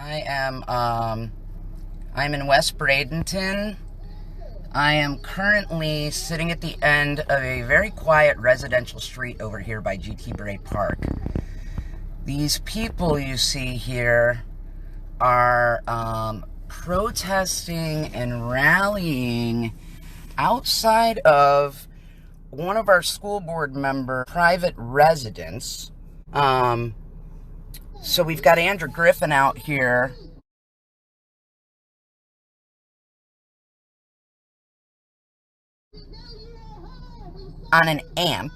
I'm in West Bradenton. I am currently sitting at the end of a very quiet residential street over here by G.T. Bray Park. These people you see here are protesting and rallying outside of one of our school board member private residence. So we've got Andrew Griffin out here. On an amp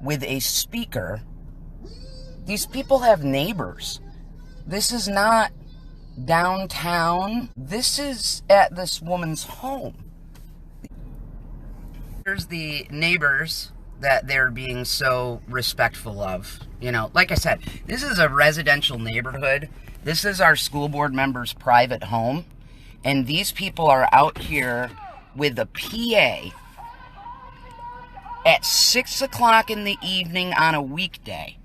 with a speaker. These people have neighbors. This is not downtown. This is at this woman's home. Here's the neighbors that they're being so respectful of. You know, like I said, this is a residential neighborhood. This is our school board member's private home. And these people are out here with a PA at 6 o'clock in the evening on a weekday.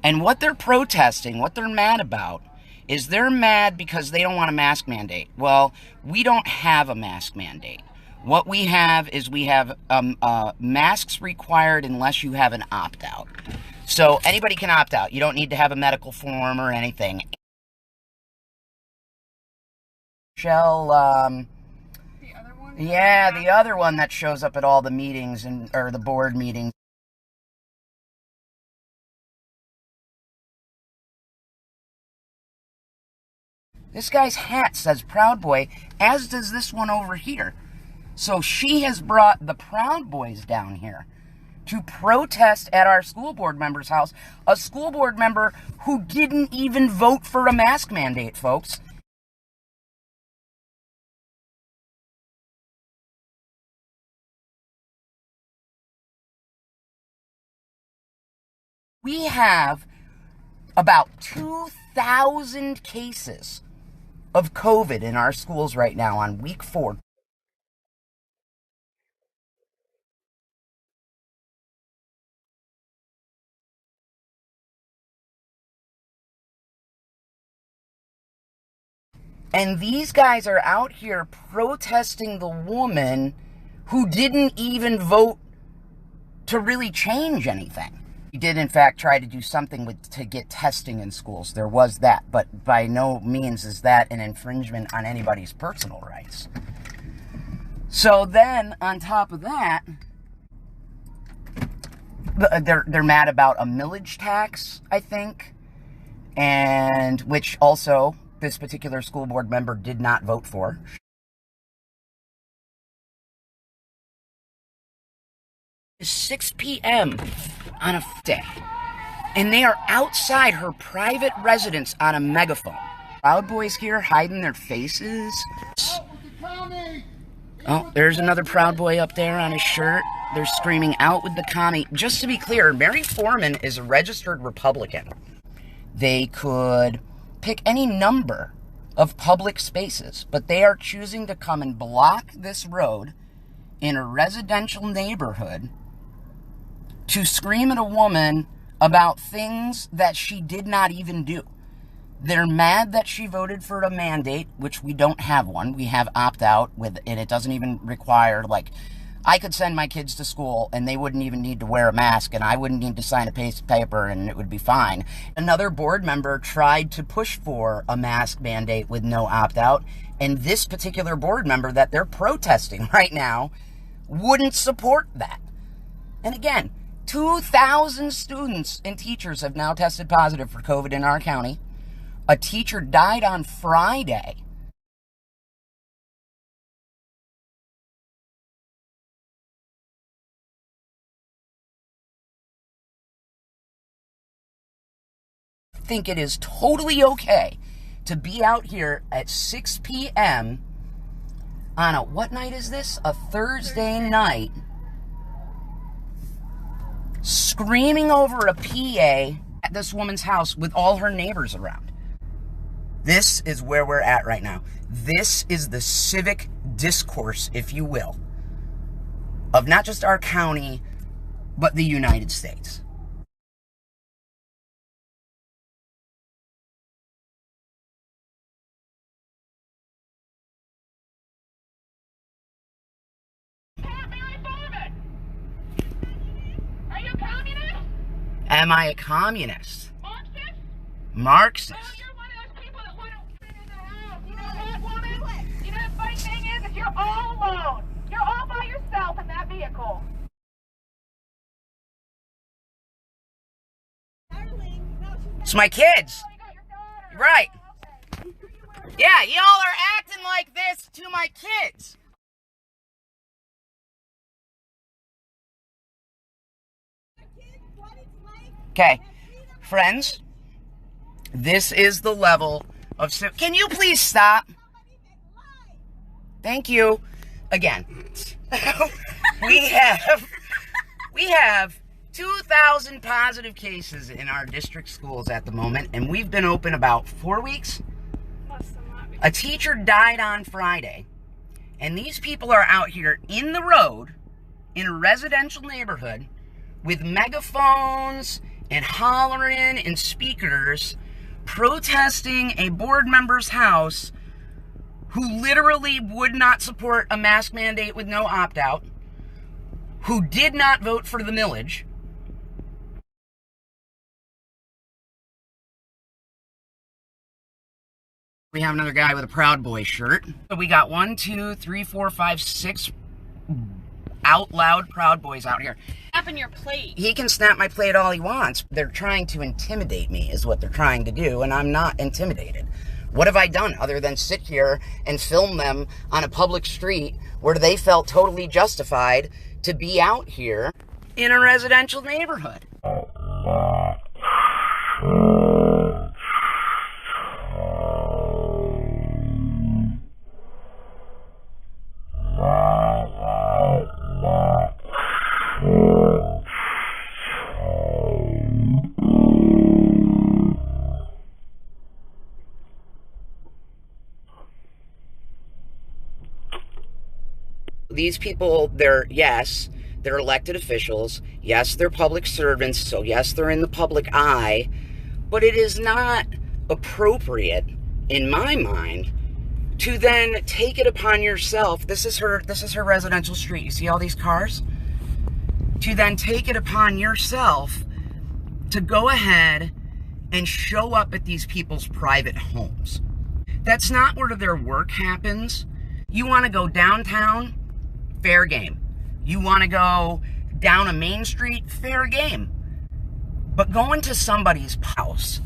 And what they're protesting, what they're mad about, is they're mad because they don't want a mask mandate. Well, we don't have a mask mandate. What we have is masks required unless you have an opt-out. So anybody can opt out. You don't need to have a medical form or anything. The other one that shows up at all the meetings or the board meetings. This guy's hat says Proud Boy, as does this one over here. So she has brought the Proud Boys down here to protest at our school board member's house. A school board member who didn't even vote for a mask mandate, folks. We have about 2,000 cases of COVID in our schools right now on week 4. And these guys are out here protesting the woman who didn't even vote to really change anything. He did, in fact, try to do something to get testing in schools. There was that, but by no means is that an infringement on anybody's personal rights. So then, on top of that, they're mad about a millage tax, I think, and which also this particular school board member did not vote for. It's 6 p.m. on a day, and they are outside her private residence on a megaphone. Proud Boys here hiding their faces. Oh, there's another Proud Boy up there on his shirt. They're screaming out with the commie. Just to be clear, Mary Foreman is a registered Republican. They could pick any number of public spaces, but they are choosing to come and block this road in a residential neighborhood to scream at a woman about things that she did not even do. They're mad that she voted for a mandate, which we don't have one. We have opt-out, and it doesn't even require, like, I could send my kids to school and they wouldn't even need to wear a mask, and I wouldn't need to sign a piece of paper and it would be fine. Another board member tried to push for a mask mandate with no opt-out, and this particular board member that they're protesting right now wouldn't support that. And again, 2,000 students and teachers have now tested positive for COVID in our county. A teacher died on Friday. I think it is totally okay to be out here at 6 p.m. on what night is this? A Thursday night. Screaming over a PA at this woman's house with all her neighbors around. This is where we're at right now. This is the civic discourse, if you will, of not just our county, but the United States. Am I a communist? Marxist? Marxist. No, you're one of those people that want to sit in the house. You know what, woman? You know the funny thing is you're all alone. You're all by yourself in that vehicle. It's my kids. Right. Yeah, y'all are acting like this to my kids. Okay, friends, this is the level of... Can you please stop? Thank you. Again, we have 2,000 positive cases in our district schools at the moment, and we've been open about 4 weeks. A teacher died on Friday, and these people are out here in the road in a residential neighborhood with megaphones and hollering and speakers protesting a board member's house who literally would not support a mask mandate with no opt-out, who did not vote for the millage. We have another guy with a Proud Boy shirt. So we got 1, 2, 3, 4, 5, 6 out loud Proud Boys out here. Snapping your plate. He can snap my plate all he wants. They're trying to intimidate me is what they're trying to do, and I'm not intimidated. What have I done other than sit here and film them on a public street where they felt totally justified to be out here in a residential neighborhood? These people, they're elected officials. Yes, they're public servants. So yes, they're in the public eye. But it is not appropriate, in my mind, to then take it upon yourself. This is her residential street. You see all these cars? To then take it upon yourself to go ahead and show up at these people's private homes. That's not where their work happens. You want to go downtown? Fair game. You want to go down a main street? Fair game. But going to somebody's house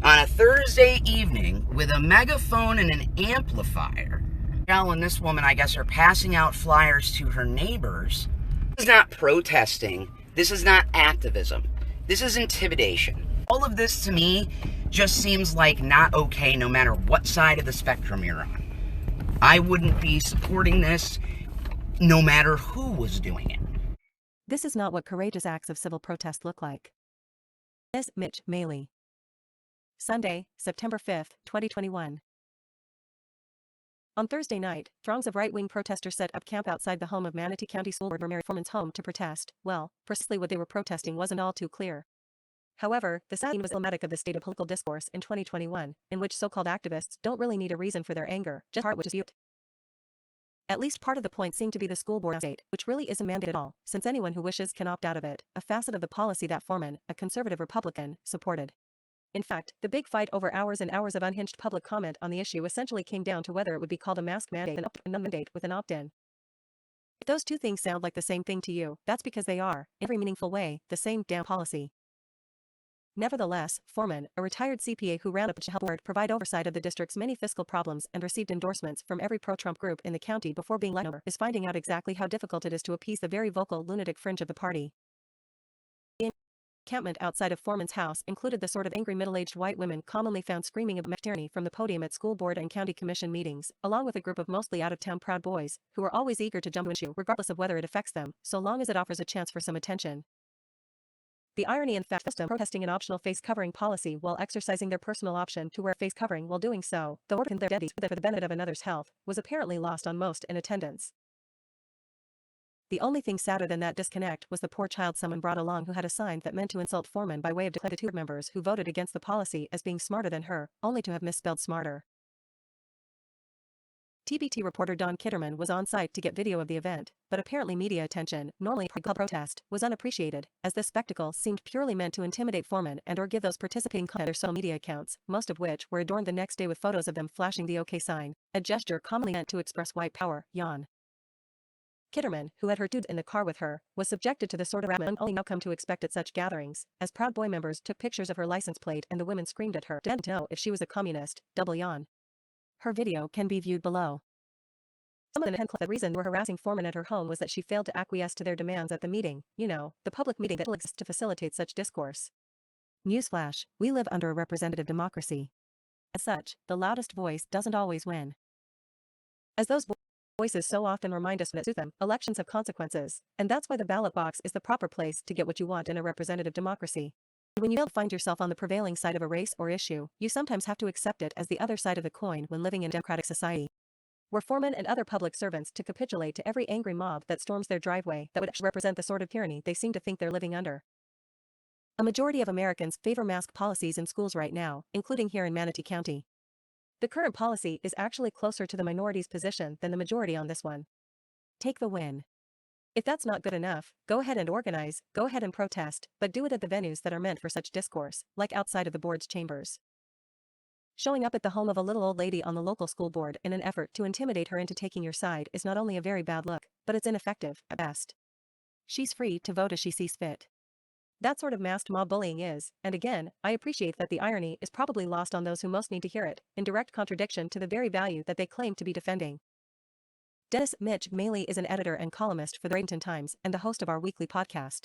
on a Thursday evening with a megaphone and an amplifier, Gal and this woman, I guess, are passing out flyers to her neighbors. This is not protesting. This is not activism. This is intimidation. All of this to me just seems like not okay no matter what side of the spectrum you're on. I wouldn't be supporting this no matter who was doing it. This is not what courageous acts of civil protest look like. Ms. Mitch Maley. Sunday, September 5, 2021. On Thursday night, throngs of right-wing protesters set up camp outside the home of Manatee County School Board Mary Foreman's home to protest. Well, precisely what they were protesting wasn't all too clear. However, the scene was emblematic of the state of political discourse in 2021, in which so-called activists don't really need a reason for their anger, just heart which is dispute. At least part of the point seemed to be the school board state, which really isn't mandated at all, since anyone who wishes can opt out of it, a facet of the policy that Foreman, a conservative Republican, supported. In fact, the big fight over hours and hours of unhinged public comment on the issue essentially came down to whether it would be called a mask mandate and a mandate with an opt-in. If those two things sound like the same thing to you, that's because they are, in every meaningful way, the same damn policy. Nevertheless, Foreman, a retired CPA who ran up to help the board provide oversight of the district's many fiscal problems and received endorsements from every pro-Trump group in the county before being let over, is finding out exactly how difficult it is to appease the very vocal lunatic fringe of the party. The encampment outside of Foreman's house included the sort of angry middle-aged white women commonly found screaming about tyranny from the podium at school board and county commission meetings, along with a group of mostly out-of-town Proud Boys, who are always eager to jump to an issue regardless of whether it affects them, so long as it offers a chance for some attention. The irony in fact system protesting an optional face covering policy while exercising their personal option to wear face covering while doing so, though ordered their daddies for the benefit of another's health, was apparently lost on most in attendance. The only thing sadder than that disconnect was the poor child someone brought along who had a sign that meant to insult Foreman by way of declaring the two members who voted against the policy as being smarter than her, only to have misspelled smarter. TBT reporter Don Kitterman was on site to get video of the event, but apparently media attention, normally protest, was unappreciated, as this spectacle seemed purely meant to intimidate Foreman and or give those participating content their social media accounts, most of which were adorned the next day with photos of them flashing the OK sign, a gesture commonly meant to express white power, yawn. Kitterman, who had her dude in the car with her, was subjected to the sort of harassment only now come to expect at such gatherings, as Proud Boy members took pictures of her license plate and the women screamed at her, didn't know if she was a communist, double yawn. Her video can be viewed below. Some of them claimed the reason they were harassing Foreman at her home was that she failed to acquiesce to their demands at the meeting, you know, the public meeting that exists to facilitate such discourse. Newsflash, we live under a representative democracy. As such, the loudest voice doesn't always win. As those voices so often remind us that to them, elections have consequences, and that's why the ballot box is the proper place to get what you want in a representative democracy. When you find yourself on the prevailing side of a race or issue, you sometimes have to accept it as the other side of the coin when living in a democratic society. Were Foreman and other public servants to capitulate to every angry mob that storms their driveway, that would represent the sort of tyranny they seem to think they're living under. A majority of Americans favor mask policies in schools right now, including here in Manatee County. The current policy is actually closer to the minority's position than the majority on this one. Take the win. If that's not good enough, go ahead and organize, go ahead and protest, but do it at the venues that are meant for such discourse, like outside of the board's chambers. Showing up at the home of a little old lady on the local school board in an effort to intimidate her into taking your side is not only a very bad look, but it's ineffective, at best. She's free to vote as she sees fit. That sort of masked mob bullying is, and again, I appreciate that the irony is probably lost on those who most need to hear it, in direct contradiction to the very value that they claim to be defending. Dennis Mitch Maley is an editor and columnist for the Bradenton Times and the host of our weekly podcast.